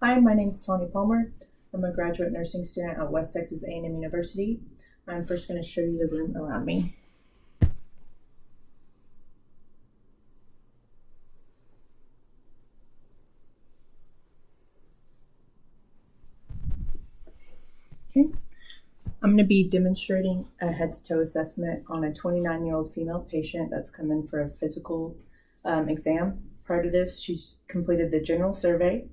Hi, my name is Tony Palmer. I'm a graduate nursing student at West Texas A&M University. I'm first going to show you the room around me. Okay. I'm going to be demonstrating a head-to-toe assessment on a 29-year-old female patient that's come in for a physical exam. Prior to this, she's completed the general survey.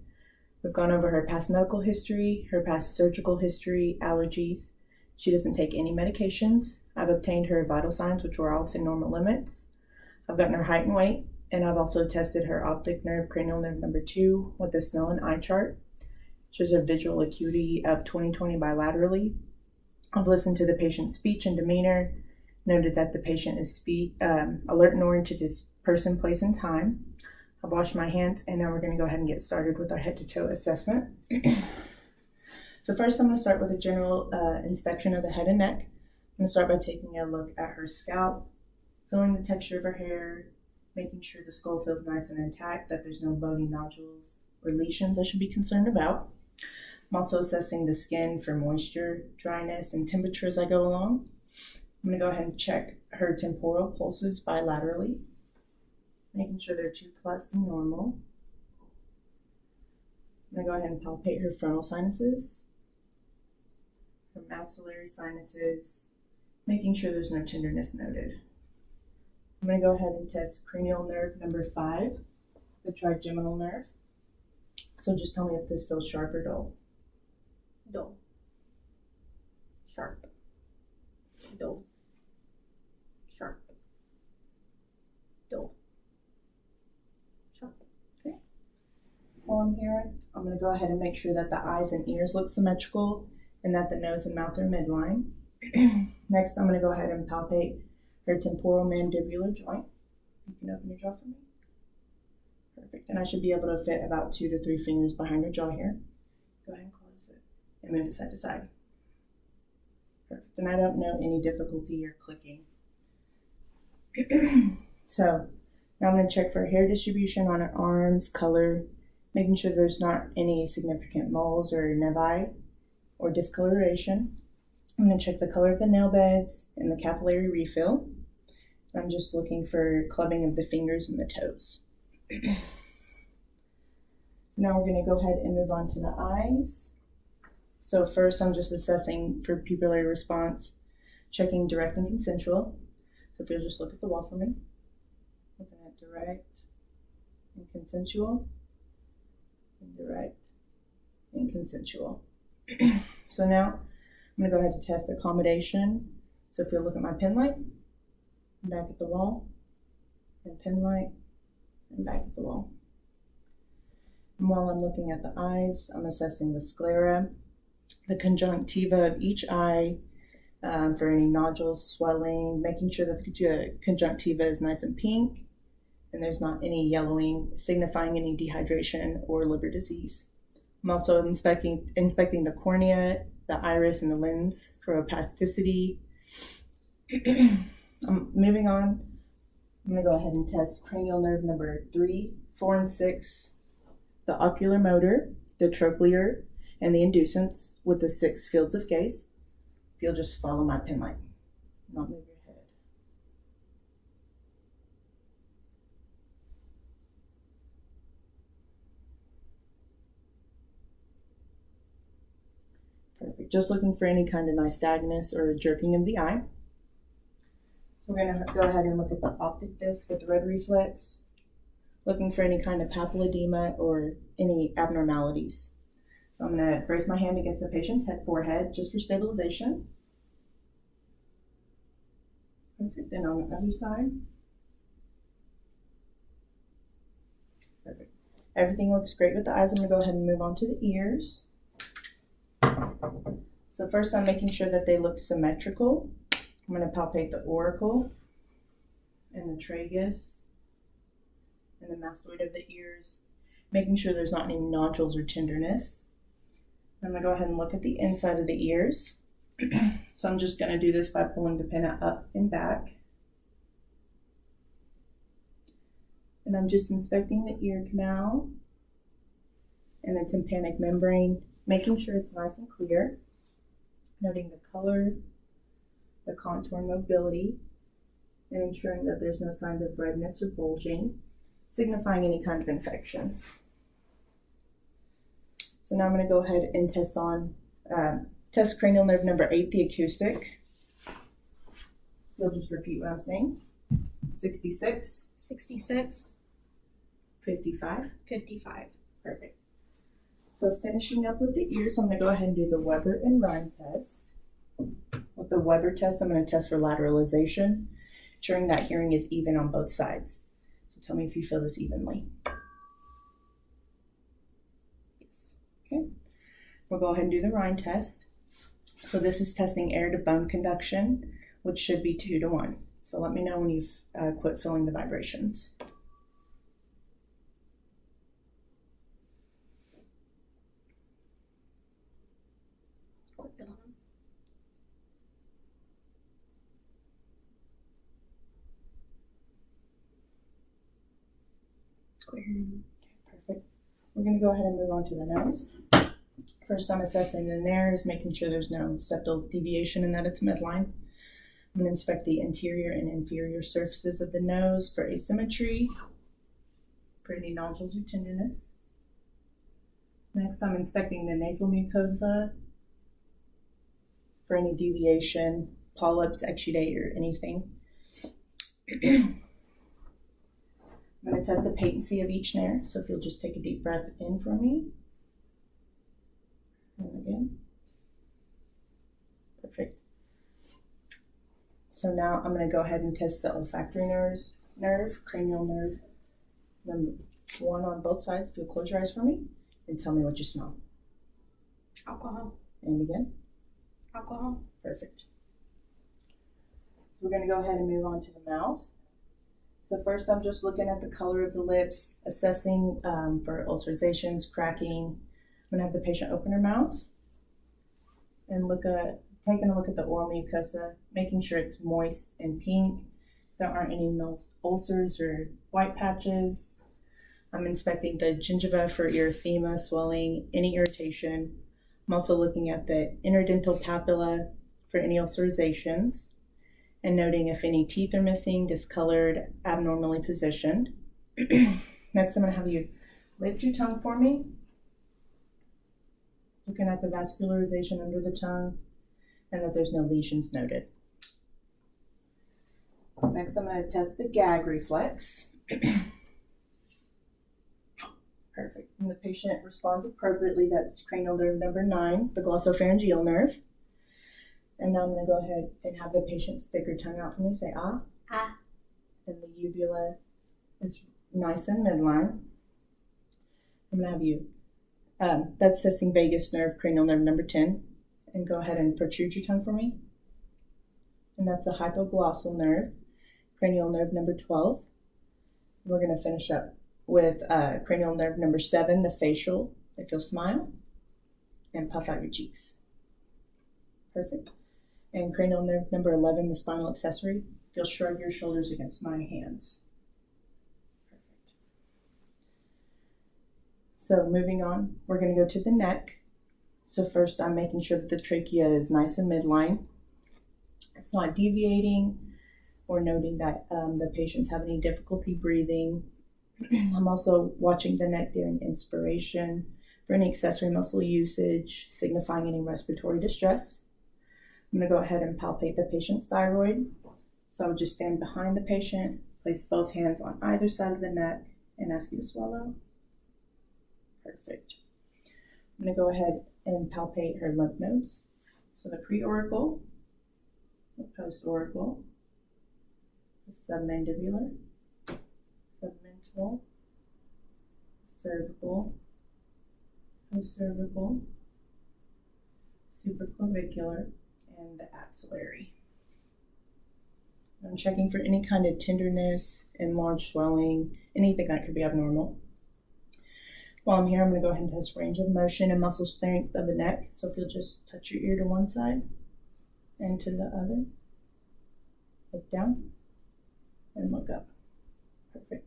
We've gone over her past medical history, her past surgical history, allergies. She doesn't take any medications. I've obtained her vital signs, which were all within normal limits. I've gotten her height and weight, and I've also tested her optic nerve, cranial nerve number 2 with the Snellen eye chart. She has a visual acuity of 20/20 bilaterally. I've listened to the patient's speech and demeanor, noted that the patient is alert and oriented to person, place, and time. I've washed my hands, and now we're going to go ahead and get started with our head-to-toe assessment. So first, I'm going to start with a general inspection of the head and neck. I'm going to start by taking a look at her scalp, feeling the texture of her hair, making sure the skull feels nice and intact, that there's no bony nodules or lesions I should be concerned about. I'm also assessing the skin for moisture, dryness, and temperature as I go along. I'm going to go ahead and check her temporal pulses bilaterally, making sure they're 2+ and normal. I'm going to go ahead and palpate her frontal sinuses, her maxillary sinuses, making sure there's no tenderness noted. I'm going to go ahead and test cranial nerve number 5, the trigeminal nerve. So just tell me if this feels sharp or dull. Dull. Sharp. Dull. Sharp. Dull. Sharp. Okay. While I'm here, I'm going to go ahead and make sure that the eyes and ears look symmetrical and that the nose and mouth are midline. Next, I'm going to go ahead and palpate her temporal mandibular joint. You can open your jaw for me. Perfect. And I should be able to fit about 2 to 3 fingers behind her jaw here. Go ahead and close it and move it side to side. Perfect. And I don't know any difficulty or clicking. So now I'm going to check for hair distribution on her arms, color, making sure there's not any significant moles or nevi or discoloration. I'm going to check the color of the nail beds and the capillary refill. I'm just looking for clubbing of the fingers and the toes. Now we're going to go ahead and move on to the eyes. So first I'm just assessing for pupillary response, checking direct and consensual. So if you'll just look at the wall for me. Looking at direct and consensual, and direct and consensual. So now I'm going to go ahead and test accommodation. So if you'll look at my pen light, back at the wall, and pen light, and back at the wall. And while I'm looking at the eyes, I'm assessing the sclera, the conjunctiva of each eye for any nodules, swelling, making sure that the conjunctiva is nice and pink and there's not any yellowing, signifying any dehydration or liver disease. I'm also inspecting the cornea, the iris, and the lens for opacity. Moving on, I'm going to go ahead and test cranial nerve number 3, 4, and 6, the ocular motor, the trochlear, and the inducents with the 6 fields of gaze. If you'll just follow my pen light, not move your head. Perfect. Just looking for any kind of nystagmus or jerking of the eye. So we're going to go ahead and look at the optic disc with the red reflex, looking for any kind of papilledema or any abnormalities. So I'm going to brace my hand against the patient's forehead just for stabilization. Perfect. Then on the other side. Perfect. Everything looks great with the eyes. I'm going to go ahead and move on to the ears. So first I'm making sure that they look symmetrical. I'm going to palpate the auricle and the tragus and the mastoid of the ears, making sure there's not any nodules or tenderness. I'm going to go ahead and look at the inside of the ears. So I'm just going to do this by pulling the pin up and back. And I'm just inspecting the ear canal and the tympanic membrane, making sure it's nice and clear, noting the color, the contour mobility, and ensuring that there's no signs of redness or bulging, signifying any kind of infection. So now I'm going to go ahead and test cranial nerve number 8, the acoustic. You'll just repeat what I'm saying. 66. 66. 55. 55. Perfect. So finishing up with the ears, I'm going to go ahead and do the Weber and Rhine test. With the Weber test, I'm going to test for lateralization, ensuring that hearing is even on both sides. So tell me if you feel this evenly. Yes. Okay. We'll go ahead and do the Rhine test. So this is testing air to bone conduction, which should be 2 to 1. So let me know when you've quit feeling the vibrations. Quit feeling them. Quit hearing them. Perfect. We're going to go ahead and move on to the nose. First, I'm assessing the nares, making sure there's no septal deviation and that it's midline. I'm going to inspect the interior and inferior surfaces of the nose for asymmetry, for any nodules or tenderness. Next, I'm inspecting the nasal mucosa for any deviation, polyps, exudate, or anything. I'm going to test the patency of each nair, so if you'll just take a deep breath in for me. And again. Perfect. So now I'm going to go ahead and test the olfactory nerve, cranial nerve, number 1 on both sides. If you'll close your eyes for me and tell me what you smell. Alcohol. And again. Alcohol. Perfect. So we're going to go ahead and move on to the mouth. So first I'm just looking at the color of the lips, assessing for ulcerations, cracking. I'm going to have the patient open her mouth and taking a look at the oral mucosa, making sure it's moist and pink. There aren't any ulcers or white patches. I'm inspecting the gingiva for erythema, swelling, any irritation. I'm also looking at the interdental papilla for any ulcerations and noting if any teeth are missing, discolored, abnormally positioned. Next, I'm going to have you lift your tongue for me. Looking at the vascularization under the tongue and that there's no lesions noted. Next, I'm going to test the gag reflex. Perfect. And the patient responds appropriately. That's cranial nerve number 9, the glossopharyngeal nerve. And now I'm going to go ahead and have the patient stick her tongue out for me. Say ah. Ah. And the uvula is nice and midline. I'm going to have you, that's testing vagus nerve, cranial nerve number 10. And go ahead and protrude your tongue for me. And that's the hypoglossal nerve, cranial nerve number 12. We're going to finish up with cranial nerve number 7, the facial. If you'll smile and puff out your cheeks. Perfect. And cranial nerve number 11, the spinal accessory. If you'll shrug your shoulders against my hands. Perfect. So moving on, we're going to go to the neck. So first I'm making sure that the trachea is nice and midline. It's not deviating or noting that the patients have any difficulty breathing. I'm also watching the neck during inspiration for any accessory muscle usage, signifying any respiratory distress. I'm going to go ahead and palpate the patient's thyroid. So I would just stand behind the patient, place both hands on either side of the neck, and ask you to swallow. Perfect. I'm going to go ahead and palpate her lymph nodes. So the preauricle, the postauricle, the submandibular, submental, cervical, postcervical, supraclavicular, and the axillary. I'm checking for any kind of tenderness, enlarged swelling, anything that could be abnormal. While I'm here, I'm going to go ahead and test range of motion and muscle strength of the neck. So if you'll just touch your ear to one side and to the other, look down and look up. Perfect.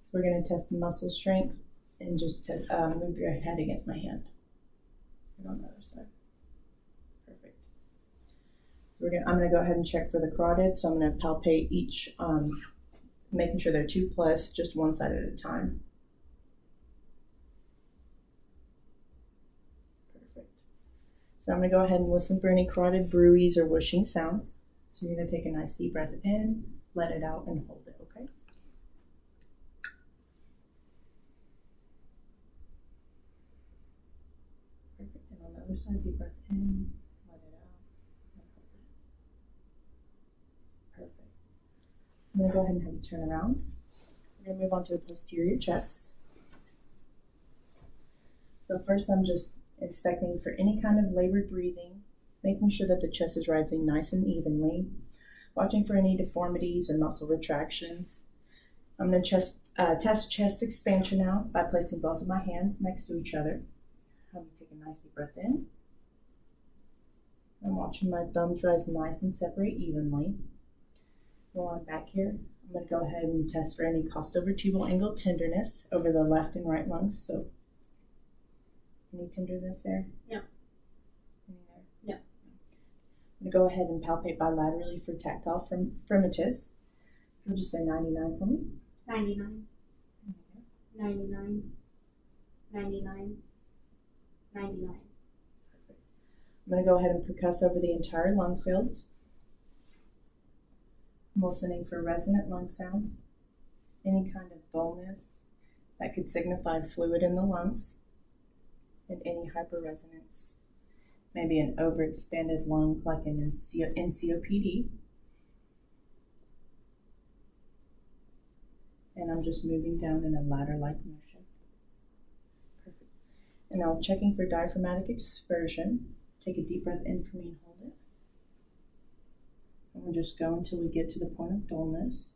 So we're going to test the muscle strength and just to move your head against my hand. And on the other side. Perfect. So I'm gonna go ahead and check for the carotid. So I'm gonna palpate each, making sure they're 2 plus, just one side at a time. Perfect. So I'm gonna go ahead and listen for any carotid bruise or whooshing sounds. So you're gonna take a nice deep breath in, let it out, and hold it, okay? Perfect. And on the other side, deep breath in, let it out, and hold it. Perfect. I'm going to go ahead and have you turn around. We're going to move on to the posterior chest. So first I'm just inspecting for any kind of labored breathing, making sure that the chest is rising nice and evenly, watching for any deformities or muscle retractions. I'm going to test chest expansion now by placing both of my hands next to each other. Have me take a nice deep breath in. I'm watching my thumbs rise nice and separate evenly. While I'm back here, I'm going to go ahead and test for any costovertebral angle tenderness over the left and right lungs. So, any tenderness there? No. Any there? No. I'm going to go ahead and palpate bilaterally for tactile fremitus. You'll just say 99 for me. 99. 99. 99. 99. Perfect. I'm going to go ahead and percuss over the entire lung field. I'm listening for resonant lung sounds, any kind of dullness that could signify fluid in the lungs, and any hyperresonance, maybe an overexpanded lung like an NCOPD. And I'm just moving down in a ladder-like motion. Perfect. And now checking for diaphragmatic exertion. Take a deep breath in for me and hold it. And we'll just go until we get to the point of dullness.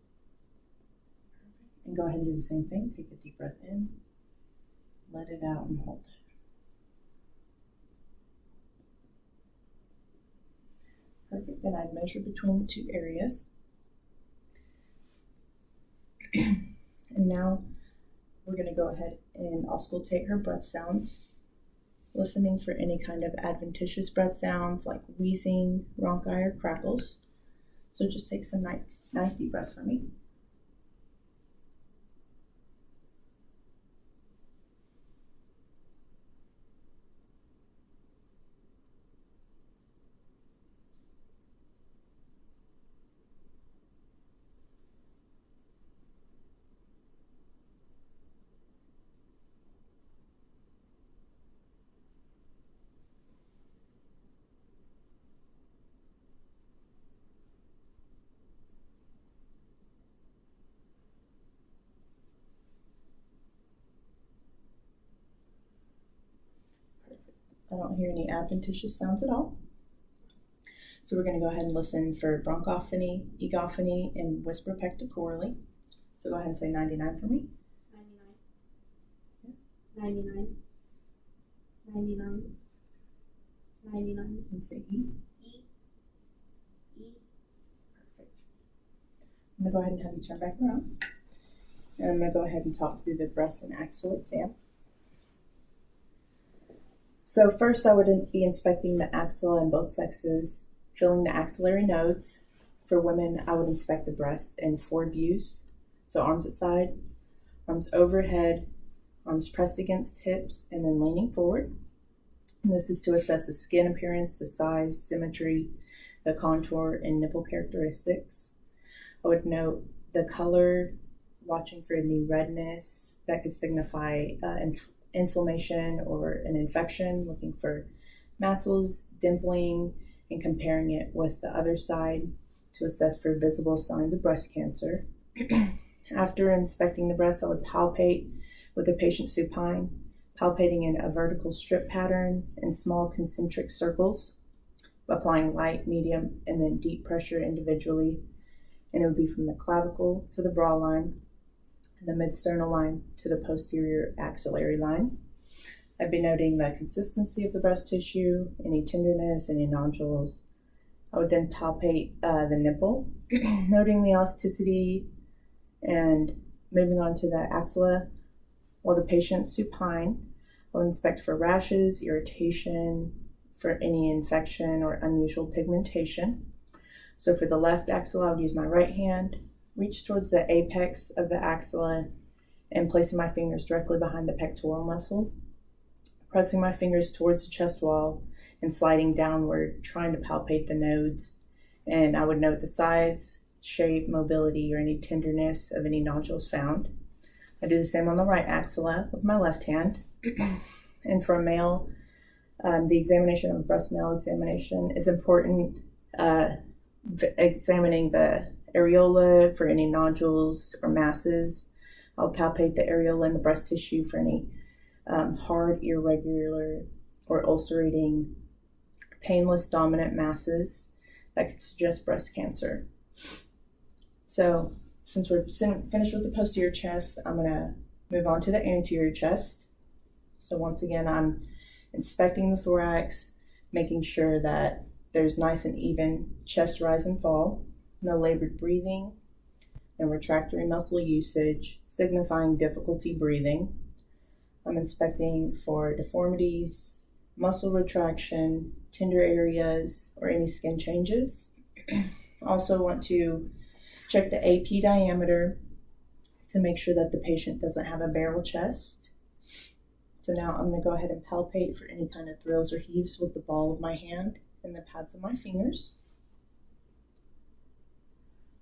Perfect. And go ahead and do the same thing. Take a deep breath in, let it out, and hold it. Perfect. Then I'd measure between the two areas. And now we're going to go ahead and auscultate her breath sounds, listening for any kind of adventitious breath sounds like wheezing, rhonchi, or crackles. So just take some nice deep breaths for me. I don't hear any adventitious sounds at all. So we're going to go ahead and listen for bronchophony, egophony, and whisper pectorally. So go ahead and say 99 for me. 99. 99. 99. And say E. E. Perfect. I'm going to go ahead and have you turn back around. And I'm going to go ahead and talk through the breast and axilla exam. So first I would be inspecting the axilla in both sexes, feeling the axillary nodes. For women, I would inspect the breast in 4 views. So arms at side, arms overhead, arms pressed against hips, and then leaning forward. And this is to assess the skin appearance, the size, symmetry, the contour, and nipple characteristics. I would note the color, watching for any redness that could signify inflammation or an infection, looking for masses, dimpling, and comparing it with the other side to assess for visible signs of breast cancer. After inspecting the breast, I would palpate with the patient supine, palpating in a vertical strip pattern in small concentric circles, applying light, medium, and then deep pressure individually. And it would be from the clavicle to the bra line, the mid-sternal line to the posterior axillary line. I'd be noting the consistency of the breast tissue, any tenderness, any nodules. I would then palpate the nipple, noting the elasticity, and moving on to the axilla. While the patient's supine, I'll inspect for rashes, irritation, for any infection or unusual pigmentation. So for the left axilla, I would use my right hand, reach towards the apex of the axilla, and placing my fingers directly behind the pectoral muscle, pressing my fingers towards the chest wall and sliding downward, trying to palpate the nodes. And I would note the size, shape, mobility, or any tenderness of any nodules found. I do the same on the right axilla with my left hand. And for a male, the examination of a breast male examination is important, examining the areola for any nodules or masses. I'll palpate the areola and the breast tissue for any hard, irregular, or ulcerating, painless dominant masses that could suggest breast cancer. So since we're finished with the posterior chest, I'm going to move on to the anterior chest. So once again, I'm inspecting the thorax, making sure that there's nice and even chest rise and fall, no labored breathing, no retractory muscle usage, signifying difficulty breathing. I'm inspecting for deformities, muscle retraction, tender areas, or any skin changes. Also want to check the AP diameter to make sure that the patient doesn't have a barrel chest. So now I'm going to go ahead and palpate for any kind of thrills or heaves with the ball of my hand and the pads of my fingers.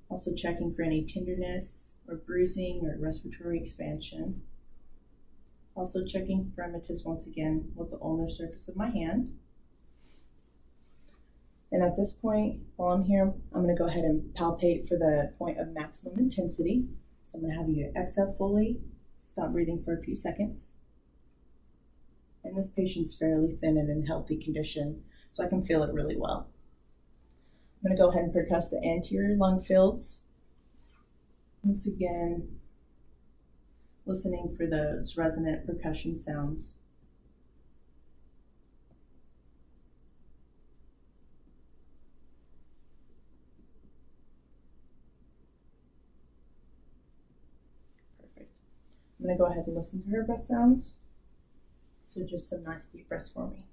Also checking for any tenderness or bruising or respiratory expansion. Also checking for emetus once again with the ulnar surface of my hand. And at this point, while I'm here, I'm going to go ahead and palpate for the point of maximum intensity. So I'm going to have you exhale fully, stop breathing for a few seconds. And this patient's fairly thin and in healthy condition, so I can feel it really well. I'm going to go ahead and percuss the anterior lung fields. Once again, listening for those resonant percussion sounds. Perfect. I'm going to go ahead and listen to her breath sounds. So just some nice deep breaths for me.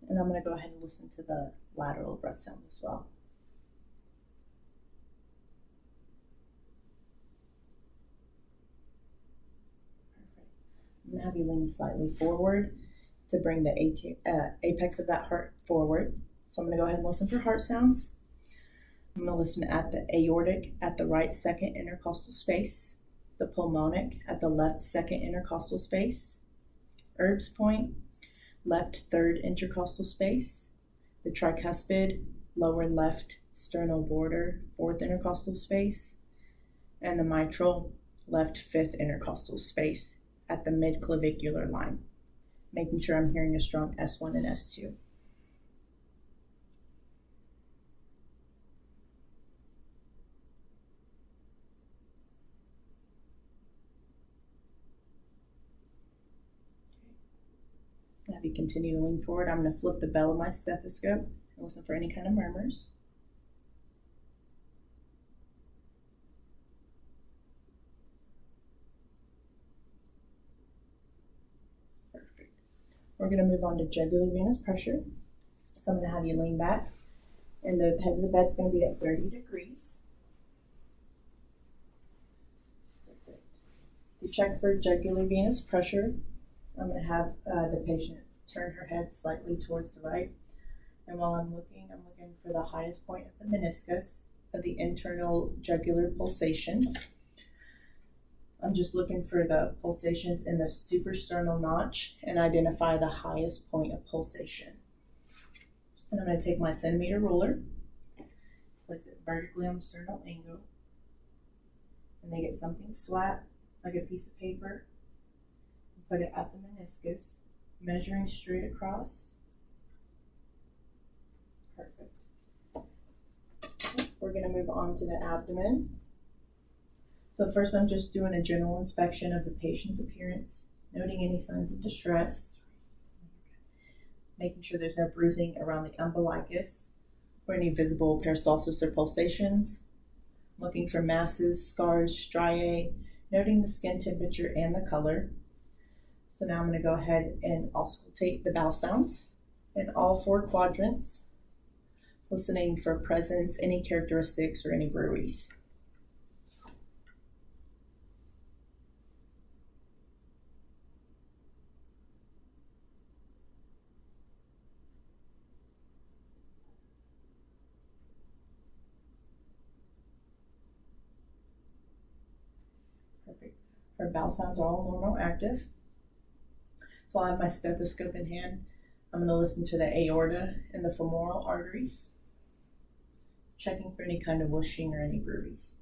And I'm going to go ahead and listen to the lateral breath sounds as well. Perfect. I'm going to have you lean slightly forward to bring the apex of that heart forward. So I'm going to go ahead and listen for heart sounds. I'm going to listen at the aortic at the right second intercostal space, the pulmonic at the left second intercostal space, Erb's point, left third intercostal space, the tricuspid, lower left sternal border, fourth intercostal space, and the mitral, left fifth intercostal space at the mid-clavicular line, making sure I'm hearing a strong S1 and S2. Have you continue to lean forward. I'm going to flip the bell of my stethoscope and listen for any kind of murmurs. Perfect. We're going to move on to jugular venous pressure. So I'm going to have you lean back, and the head of the bed's going to be at 30 degrees. Perfect. To check for jugular venous pressure, I'm going to have the patient turn her head slightly towards the right. And while I'm looking for the highest point of the meniscus of the internal jugular pulsation. I'm just looking for the pulsations in the suprasternal notch and identify the highest point of pulsation. And I'm going to take my centimeter ruler, place it vertically on the sternal angle, and make it something flat, like a piece of paper. Put it at the meniscus, measuring straight across. Perfect. We're going to move on to the abdomen. So first I'm just doing a general inspection of the patient's appearance, noting any signs of distress, making sure there's no bruising around the umbilicus or any visible peristalsis or pulsations, looking for masses, scars, striae, noting the skin temperature and the color. So now I'm going to go ahead and auscultate the bowel sounds in all 4 quadrants, listening for presence, any characteristics, or any bruits. Perfect. Her bowel sounds are all normal, active. So I have my stethoscope in hand. I'm going to listen to the aorta and the femoral arteries, checking for any kind of whooshing or any bruits.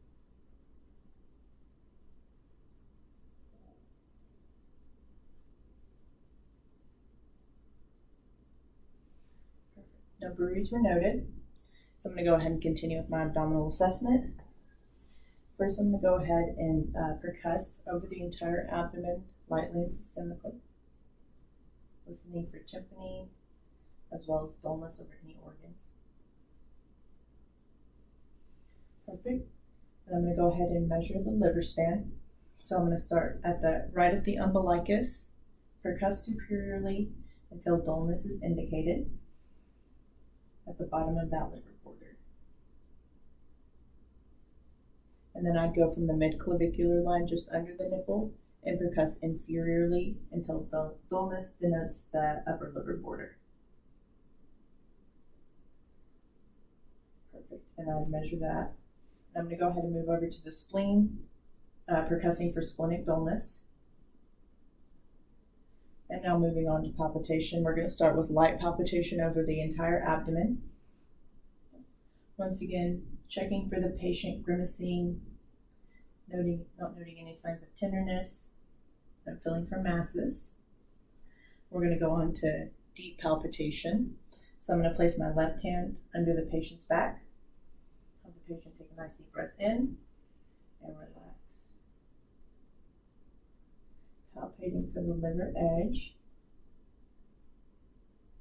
No bruits were noted. So I'm going to go ahead and continue with my abdominal assessment. First, I'm going to go ahead and percuss over the entire abdomen, lightly and systemically, listening for tympany, as well as dullness over any organs. Perfect. And I'm going to go ahead and measure the liver span. So I'm going to start right at the umbilicus, percuss superiorly until dullness is indicated at the bottom of that liver border. And then I'd go from the mid-clavicular line just under the nipple and percuss inferiorly until dullness denotes the upper liver border. Perfect. And I'd measure that. I'm going to go ahead and move over to the spleen, percussing for splenic dullness. And now moving on to palpitation, we're going to start with light palpitation over the entire abdomen. Once again, checking for the patient grimacing, not noting any signs of tenderness, not feeling for masses. We're going to go on to deep palpitation. So I'm going to place my left hand under the patient's back. Have the patient take a nice deep breath in and relax. Palpating for the liver edge.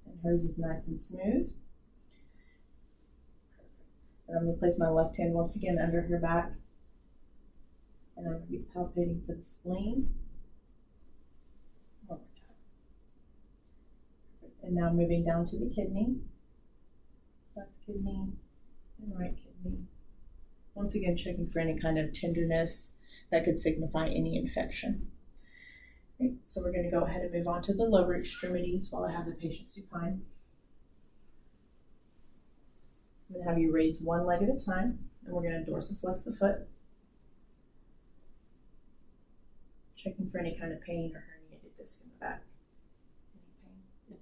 And hers is nice and smooth. And I'm going to place my left hand once again under her back. And I'm going to be palpating for the spleen. One more time. And now moving down to the kidney. Left kidney and right kidney. Once again, checking for any kind of tenderness that could signify any infection. Right, so we're going to go ahead and move on to the lower extremities while I have the patient supine. I'm going to have you raise one leg at a time, and we're going to dorsiflex the foot, checking for any kind of pain or herniated disc in the back. Any pain?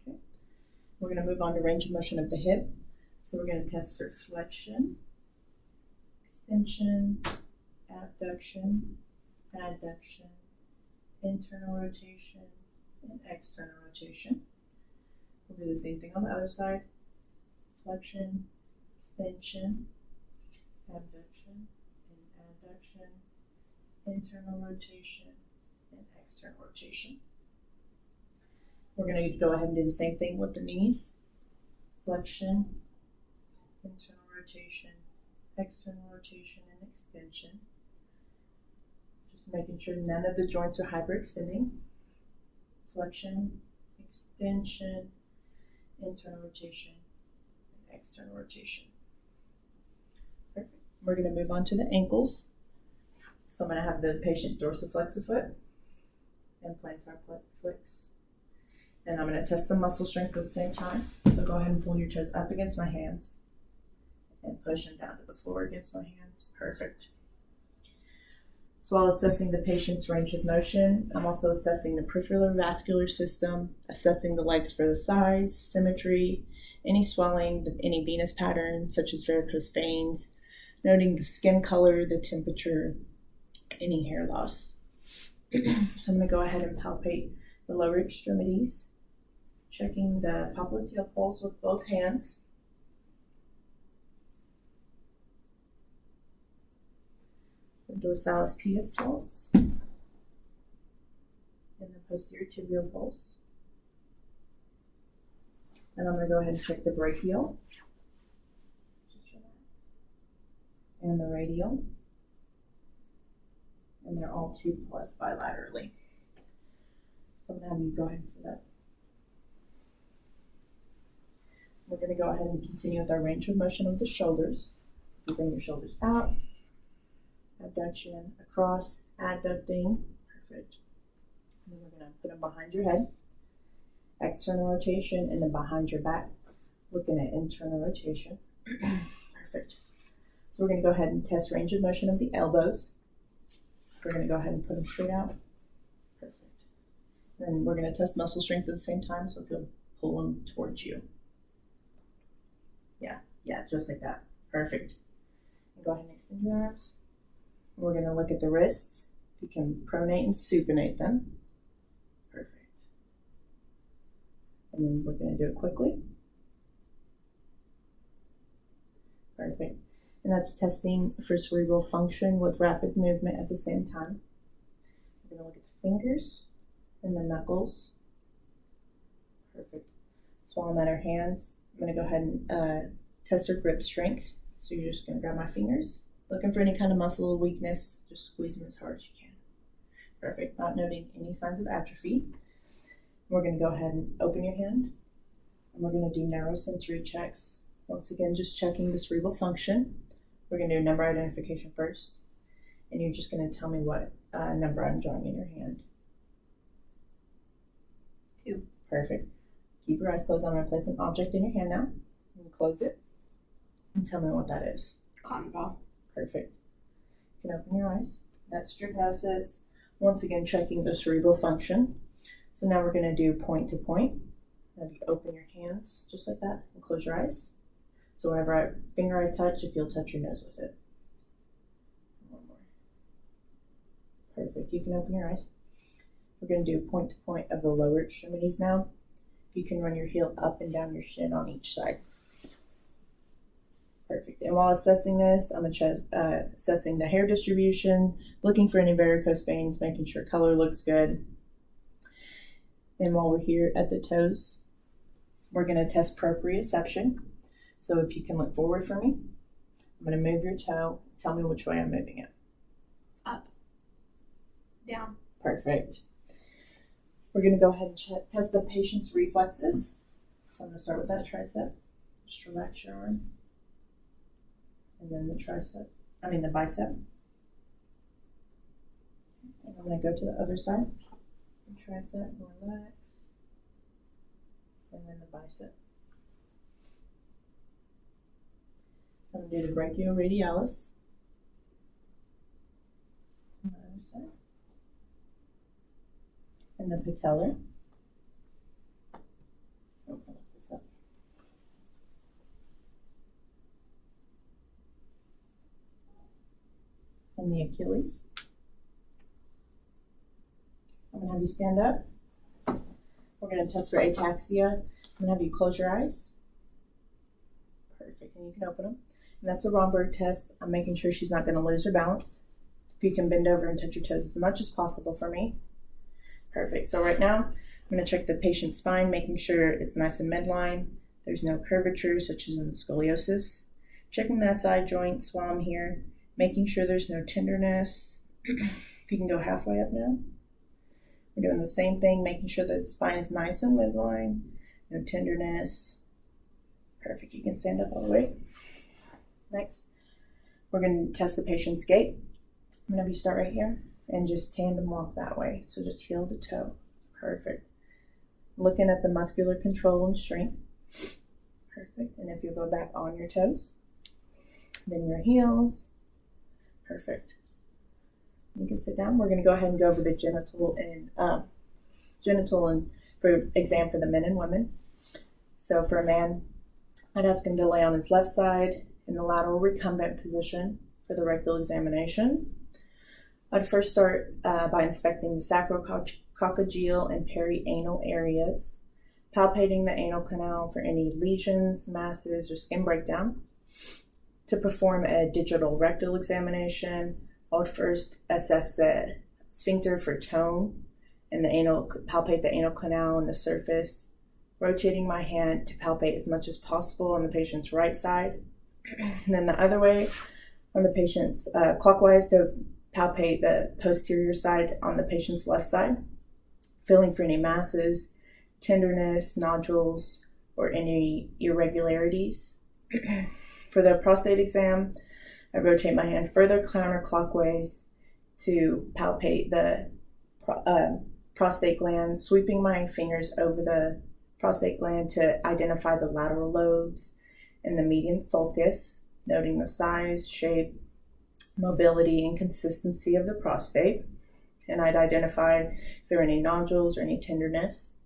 Yeah. Okay. We're going to move on to range of motion of the hip. So we're going to test for flexion, extension, abduction, adduction, internal rotation, and external rotation. We'll do the same thing on the other side. Flexion, extension, abduction, and adduction, internal rotation, and external rotation. We're going to go ahead and do the same thing with the knees. Flexion, internal rotation, external rotation, and extension. Just making sure none of the joints are hyperextending. Flexion, extension, internal rotation, and external rotation. Perfect. We're going to move on to the ankles. So I'm going to have the patient dorsiflex the foot and plantar flex. And I'm going to test the muscle strength at the same time. So go ahead and pull your toes up against my hands and push them down to the floor against my hands. Perfect. So while assessing the patient's range of motion, I'm also assessing the peripheral vascular system, assessing the legs for the size, symmetry, any swelling, any venous pattern such as varicose veins, noting the skin color, the temperature, any hair loss. So I'm going to go ahead and palpate the lower extremities, checking the popliteal pulse with both hands. The dorsalis pedis pulse, and the posterior tibial pulse. And I'm going to go ahead and check the brachial, and the radial, and they're all 2+ bilaterally. So I'm going to have you go ahead and sit up. We're going to go ahead and continue with our range of motion of the shoulders. You bring your shoulders out, abduction, across, adducting, perfect. And then we're going to put them behind your head, external rotation, and then behind your back, looking at internal rotation. Perfect. So we're going to go ahead and test range of motion of the elbows. We're going to go ahead and put them straight out. Perfect. Then we're going to test muscle strength at the same time, so if you'll pull them towards you. Yeah, just like that. Perfect. And go ahead and extend your arms. We're going to look at the wrists. You can pronate and supinate them. Perfect. And then we're going to do it quickly. Perfect. And that's testing for cerebral function with rapid movement at the same time. We're going to look at the fingers and the knuckles. Perfect. Swallow at our hands. I'm going to go ahead and test our grip strength. So you're just going to grab my fingers. Looking for any kind of muscle weakness, just squeeze them as hard as you can. Perfect. Not noting any signs of atrophy. We're going to go ahead and open your hand. And we're going to do narrow sensory checks. Once again, just checking the cerebral function. We're going to do number identification first. And you're just going to tell me what number I'm drawing in your hand. 2. Perfect. Keep your eyes closed. I'm going to place an object in your hand now. And close it. And tell me what that is. Cotton ball. Perfect. You can open your eyes. That's strychnosis. Once again, checking the cerebral function. So now we're going to do point to point. Have you open your hands just like that and close your eyes. So whatever finger I touch, if you'll touch your nose with it. One more. Perfect. You can open your eyes. We're going to do point to point of the lower extremities now. You can run your heel up and down your shin on each side. Perfect. And while assessing this, I'm assessing the hair distribution, looking for any varicose veins, making sure color looks good. And while we're here at the toes, we're going to test proprioception. So if you can look forward for me, I'm going to move your toe. Tell me which way I'm moving it. Up. Down. Perfect. We're going to go ahead and test the patient's reflexes. So I'm going to start with that tricep. Just relax your arm. And then the bicep. And I'm going to go to the other side. The tricep, relax. And then the bicep. I'm going to do the brachioradialis. On the other side. And the patellar. Oh, I'll lift this up. And the Achilles. I'm going to have you stand up. We're going to test for ataxia. I'm going to have you close your eyes. Perfect. And you can open them. And that's a Romberg test. I'm making sure she's not going to lose her balance. If you can bend over and touch your toes as much as possible for me. Perfect. So right now, I'm going to check the patient's spine, making sure it's nice and midline. There's no curvature, such as in scoliosis. Checking the SI joints while I'm here, making sure there's no tenderness. If you can go halfway up now. We're doing the same thing, making sure that the spine is nice and midline. No tenderness. Perfect. You can stand up all the way. Next, we're going to test the patient's gait. I'm going to have you start right here and just tandem walk that way. So just heel to toe. Perfect. Looking at the muscular control and strength. Perfect. And if you go back on your toes, then your heels. Perfect. You can sit down. We're going to go ahead and go over the genital and for exam for the men and women. So for a man, I'd ask him to lay on his left side in the lateral recumbent position for the rectal examination. I'd first start by inspecting the sacrococcygeal and perianal areas, palpating the anal canal for any lesions, masses, or skin breakdown. To perform a digital rectal examination, I would first assess the sphincter for tone and palpate the anal canal and the surface, rotating my hand to palpate as much as possible on the patient's right side, and then the other way on the patient's clockwise to palpate the posterior side on the patient's left side, feeling for any masses, tenderness, nodules, or any irregularities. For the prostate exam, I rotate my hand further counterclockwise to palpate the prostate gland, sweeping my fingers over the prostate gland to identify the lateral lobes and the median sulcus, noting the size, shape, mobility, and consistency of the prostate. And I'd identify if there are any nodules or any tenderness.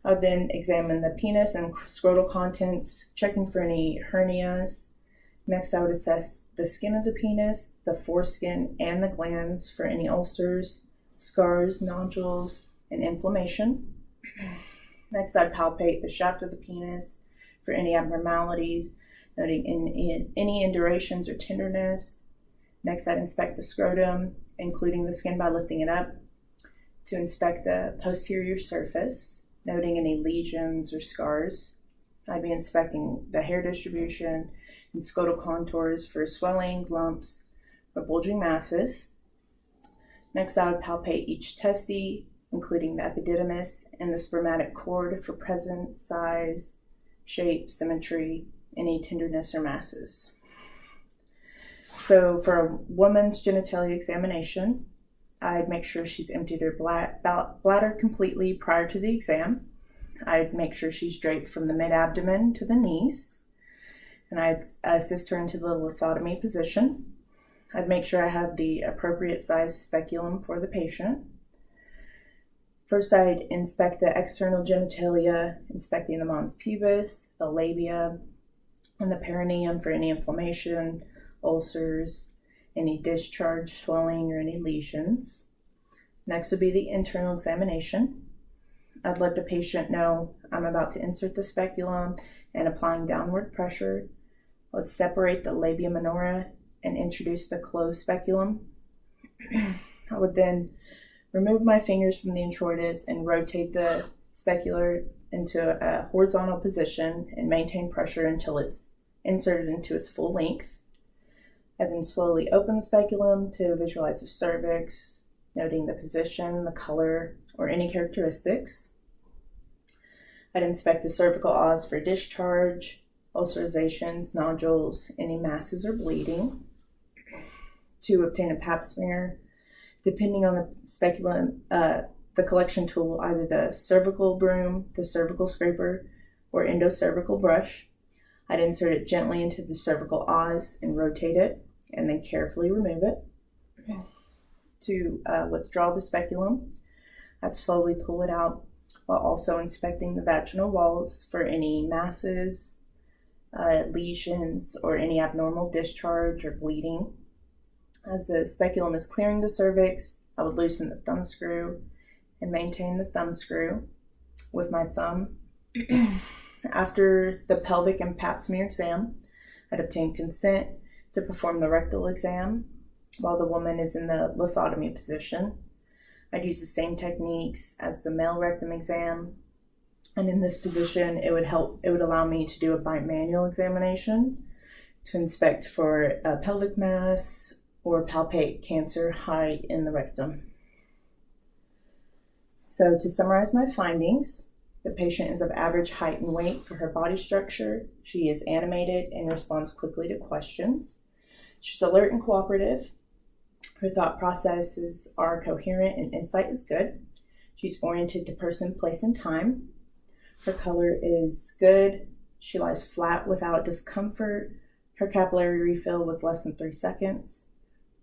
I would then examine the penis and scrotal contents, checking for any hernias. Next, I would assess the skin of the penis, the foreskin, and the glands for any ulcers, scars, nodules, and inflammation. Next, I'd palpate the shaft of the penis for any abnormalities, noting any indurations or tenderness. Next, I'd inspect the scrotum, including the skin by lifting it up, to inspect the posterior surface, noting any lesions or scars. I'd be inspecting the hair distribution and scrotal contours for swelling, lumps, or bulging masses. Next, I would palpate each testy, including the epididymis and the spermatic cord for presence, size, shape, symmetry, any tenderness or masses. So for a woman's genitalia examination, I'd make sure she's emptied her bladder completely prior to the exam. I'd make sure she's draped from the mid-abdomen to the knees, and I'd assist her into the lithotomy position. I'd make sure I have the appropriate size speculum for the patient. First, I'd inspect the external genitalia, inspecting the mons pubis, the labia, and the perineum for any inflammation, ulcers, any discharge, swelling, or any lesions. Next would be the internal examination. I'd let the patient know I'm about to insert the speculum and applying downward pressure. Let's separate the labia minora and introduce the closed speculum. I would then remove my fingers from the introitus and rotate the specular into a horizontal position and maintain pressure until it's inserted into its full length. I then slowly open the speculum to visualize the cervix, noting the position, the color, or any characteristics. I'd inspect the cervical os for discharge, ulcerations, nodules, any masses or bleeding. To obtain a pap smear, depending on the speculum, the collection tool, either the cervical broom, the cervical scraper, or endocervical brush, I'd insert it gently into the cervical os and rotate it, and then carefully remove it. To withdraw the speculum, I'd slowly pull it out while also inspecting the vaginal walls for any masses, lesions, or any abnormal discharge or bleeding. As the speculum is clearing the cervix, I would loosen the thumb screw and maintain the thumb screw with my thumb. After the pelvic and pap smear exam, I'd obtain consent to perform the rectal exam while the woman is in the lithotomy position. I'd use the same techniques as the male rectum exam, and in this position, it would allow me to do a bimanual examination to inspect for a pelvic mass or palpate cancer high in the rectum. So to summarize my findings, the patient is of average height and weight for her body structure. She is animated and responds quickly to questions. She's alert and cooperative. Her thought processes are coherent and insight is good. She's oriented to person, place, and time. Her color is good. She lies flat without discomfort. Her capillary refill was less than 3 seconds.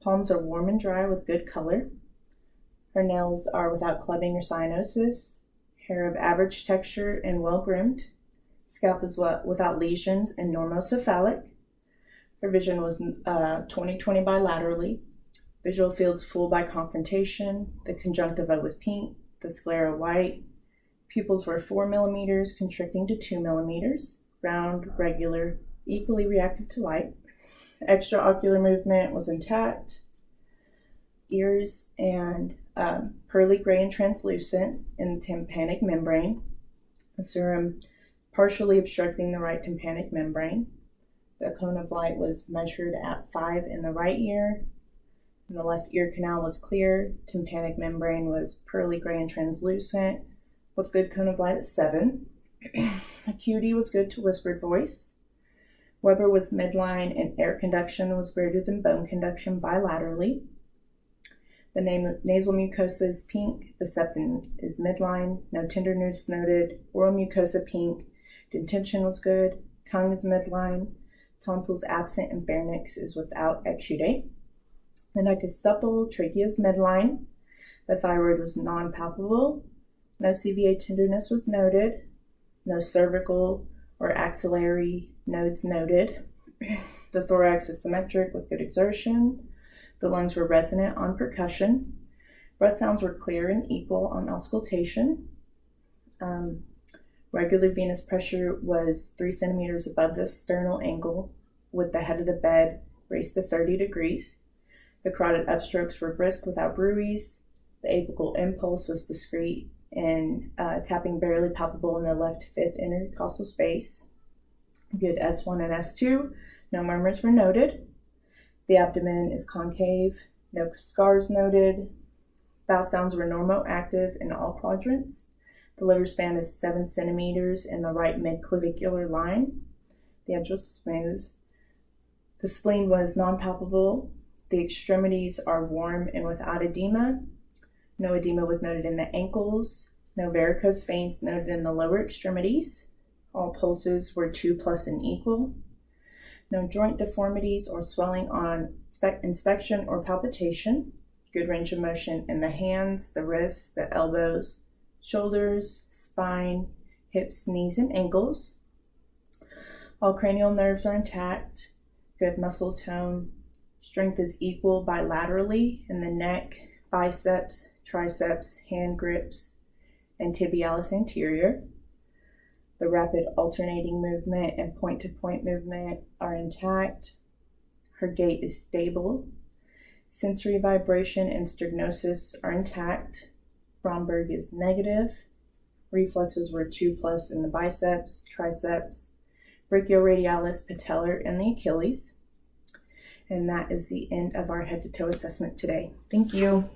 Palms are warm and dry with good color. Her nails are without clubbing or cyanosis. Hair of average texture and well groomed. Scalp is without lesions and normocephalic. Her vision was 20/20 bilaterally. Visual fields full by confrontation. The conjunctiva was pink, the sclera white. Pupils were 4 millimeters, constricting to 2 millimeters. Round, regular, equally reactive to light. Extraocular movement was intact. Ears and pearly gray and translucent in the tympanic membrane. A serum partially obstructing the right tympanic membrane. The cone of light was measured at 5 in the right ear, and the left ear canal was clear. Tympanic membrane was pearly gray and translucent, with good cone of light at 7. Acuity was good to whispered voice. Weber was midline, and air conduction was greater than bone conduction bilaterally. The nasal mucosa is pink. The septum is midline. No tenderness noted. Oral mucosa pink. Dentition was good. Tongue is midline. Tonsils absent, and pharynx is without exudate. The neck is supple. Trachea is midline. The thyroid was non-palpable. No CVA tenderness was noted. No cervical or axillary nodes noted. The thorax is symmetric with good exertion. The lungs were resonant on percussion. Breath sounds were clear and equal on auscultation. Regular venous pressure was 3 centimeters above the sternal angle, with the head of the bed raised to 30 degrees. The carotid upstrokes were brisk without bruits. The apical impulse was discrete and tapping barely palpable in the left fifth intercostal space. Good S1 and S2. No murmurs were noted. The abdomen is concave. No scars noted. Bowel sounds were normoactive in all quadrants. The liver span is 7 centimeters in the right midclavicular line. The edge was smooth. The spleen was non-palpable. The extremities are warm and without edema. No edema was noted in the ankles. No varicose veins noted in the lower extremities. All pulses were 2+ and equal. No joint deformities or swelling on inspection or palpation. Good range of motion in the hands, the wrists, the elbows, shoulders, spine, hips, knees, and ankles. All cranial nerves are intact. Good muscle tone. Strength is equal bilaterally in the neck, biceps, triceps, hand grips, and tibialis anterior. The rapid alternating movement and point-to-point movement are intact. Her gait is stable. Sensory vibration and sternocys are intact. Bromberg is negative. Reflexes were 2+ in the biceps, triceps, brachioradialis, patellar, and the Achilles. And that is the end of our head-to-toe assessment today. Thank you.